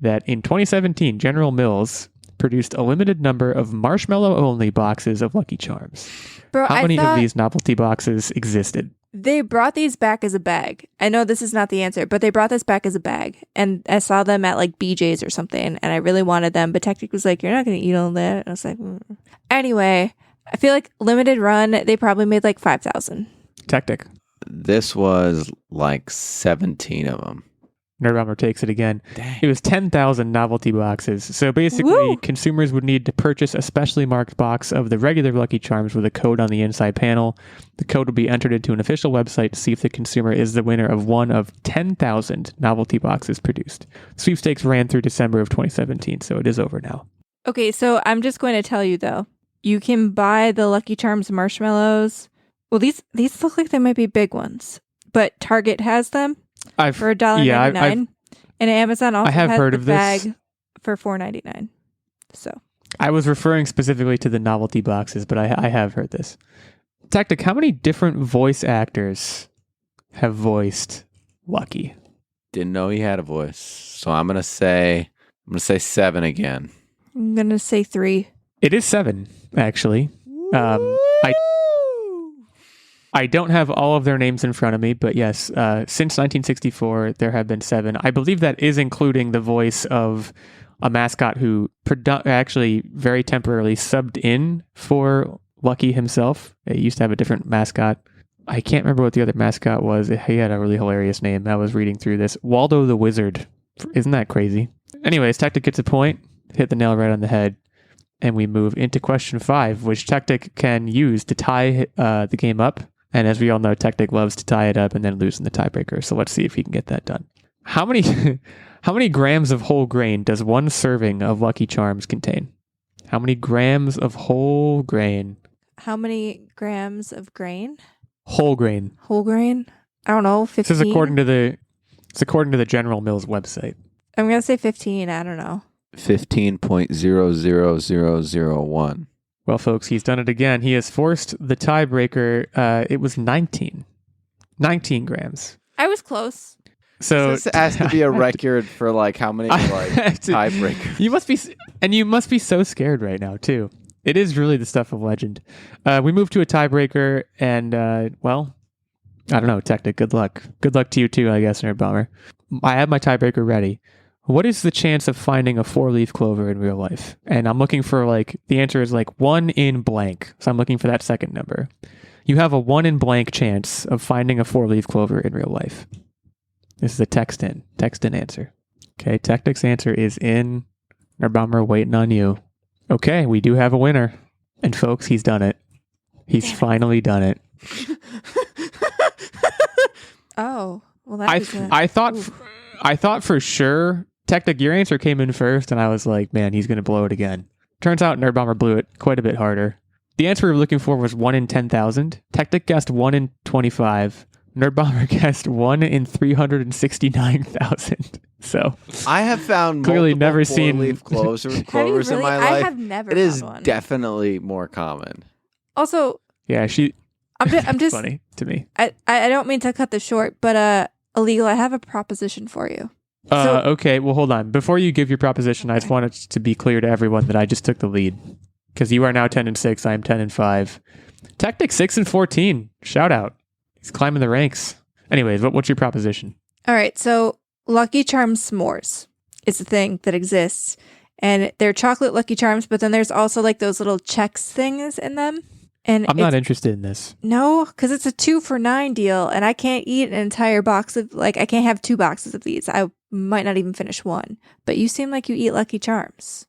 that in 2017, General Mills produced a limited number of marshmallow-only boxes of Lucky Charms. Bro, How many of these novelty boxes existed? They brought these back as a bag. I know this is not the answer, but they brought this back as a bag. And I saw them at like BJ's or something, and I really wanted them. But Techtic was like, you're not going to eat all that. And I was like, Anyway, I feel like limited run, they probably made like 5,000. Techtic. This was like 17 of them. Nerdbomber takes it again. Dang. It was 10,000 novelty boxes. So basically, Woo! Consumers would need to purchase a specially marked box of the regular Lucky Charms with a code on the inside panel. The code will be entered into an official website to see if the consumer is the winner of one of 10,000 novelty boxes produced. Sweepstakes ran through December of 2017, so it is over now. Okay, so I'm just going to tell you, though. You can buy the Lucky Charms marshmallows. Well, these look like they might be big ones, but Target has them. For $1.99, and Amazon also has heard the of bag this. for $4.99. So I was referring specifically to the novelty boxes, but I have heard this. Techtic, how many different voice actors have voiced Lucky? Didn't know he had a voice, so I'm gonna say 7 again. I'm gonna say 3. It is 7, actually. I don't have all of their names in front of me, but yes, since 1964, there have been 7. I believe that is including the voice of a mascot who actually very temporarily subbed in for Lucky himself. He used to have a different mascot. I can't remember what the other mascot was. He had a really hilarious name. I was reading through this. Waldo the Wizard. Isn't that crazy? Anyways, Techtic gets a point. Hit the nail right on the head. And we move into question 5, which Techtic can use to tie the game up. And as we all know, Techtic loves to tie it up and then lose in the tiebreaker. So let's see if he can get that done. How many grams of whole grain does one serving of Lucky Charms contain? How many grams of whole grain? How many grams of grain? Whole grain. Whole grain? I don't know, 15? This is according to the General Mills website. I'm going to say 15. I don't know. 15.000001. Well, folks, he's done it again. He has forced the tiebreaker. It was 19. 19 grams. I was close. So this has to be a record for like how many tiebreakers. You must be so scared right now too. It is really the stuff of legend. We move to a tiebreaker, and well, I don't know, Techtic. Good luck. Good luck to you too, I guess, Nerdbomber. I have my tiebreaker ready. What is the chance of finding a 4-leaf clover in real life? And I'm looking for the answer is 1 in blank. So I'm looking for that second number. You have a 1 in blank chance of finding a 4-leaf clover in real life. This is a text in answer. Okay, Techtic's answer is in. Nerdbomber waiting on you. Okay, we do have a winner. And folks, he's done it. He's finally done it. Oh, well that's I thought for sure Techtic, your answer came in first, and I was like, man, he's going to blow it again. Turns out Nerdbomber blew it quite a bit harder. The answer we were looking for was 1 in 10,000. Techtic guessed 1 in 25. Nerdbomber guessed 1 in 369,000. So I have found clearly never seen 4-leaf clovers in my life. I have never. It is found one. definitely more common. Also, yeah, I'm just funny to me. I don't mean to cut this short, but Illeagle, I have a proposition for you. Okay, well, hold on. Before you give your proposition, I just want it to be clear to everyone that I just took the lead. Because you are now 10-6, I am 10-5. Techtic 6-14. Shout out. He's climbing the ranks. Anyways, what's your proposition? All right, so Lucky Charms s'mores is a thing that exists. And they're chocolate Lucky Charms, but then there's also those little checks things in them. And I'm not interested in this. No, because it's a 2 for $9 deal, and I can't eat an entire box of, I can't have 2 boxes of these. I might not even finish one. But you seem like you eat Lucky Charms.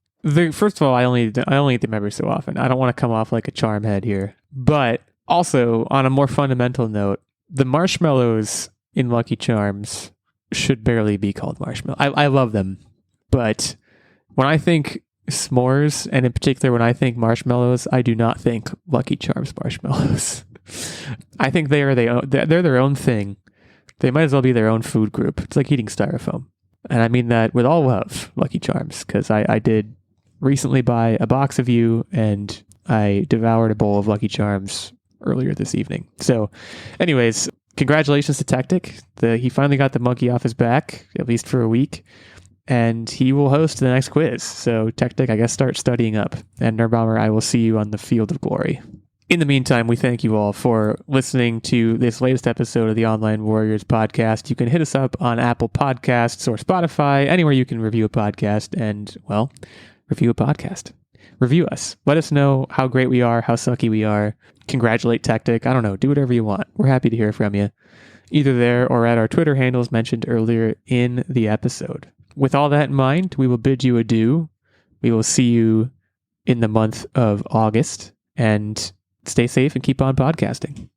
First of all, I only eat them every so often. I don't want to come off like a charm head here. But also, on a more fundamental note, the marshmallows in Lucky Charms should barely be called marshmallow. I love them. But when I think s'mores, and in particular when I think marshmallows, I do not think Lucky Charms marshmallows. I think they're their own thing. They might as well be their own food group. It's like eating styrofoam. And I mean that with all love, Lucky Charms, because I did recently buy a box of you, and I devoured a bowl of Lucky Charms earlier this evening. So anyways, congratulations to Techtic. He finally got the monkey off his back, at least for a week. And he will host the next quiz. So Techtic, I guess, start studying up. And Nerdbomber, I will see you on the field of glory. In the meantime, we thank you all for listening to this latest episode of the Online Warriors podcast. You can hit us up on Apple Podcasts or Spotify, anywhere you can review a podcast. And, well, review a podcast. Review us. Let us know how great we are, how sucky we are. Congratulate Techtic. I don't know. Do whatever you want. We're happy to hear from you. Either there or at our Twitter handles mentioned earlier in the episode. With all that in mind, we will bid you adieu. We will see you in the month of August, and stay safe and keep on podcasting.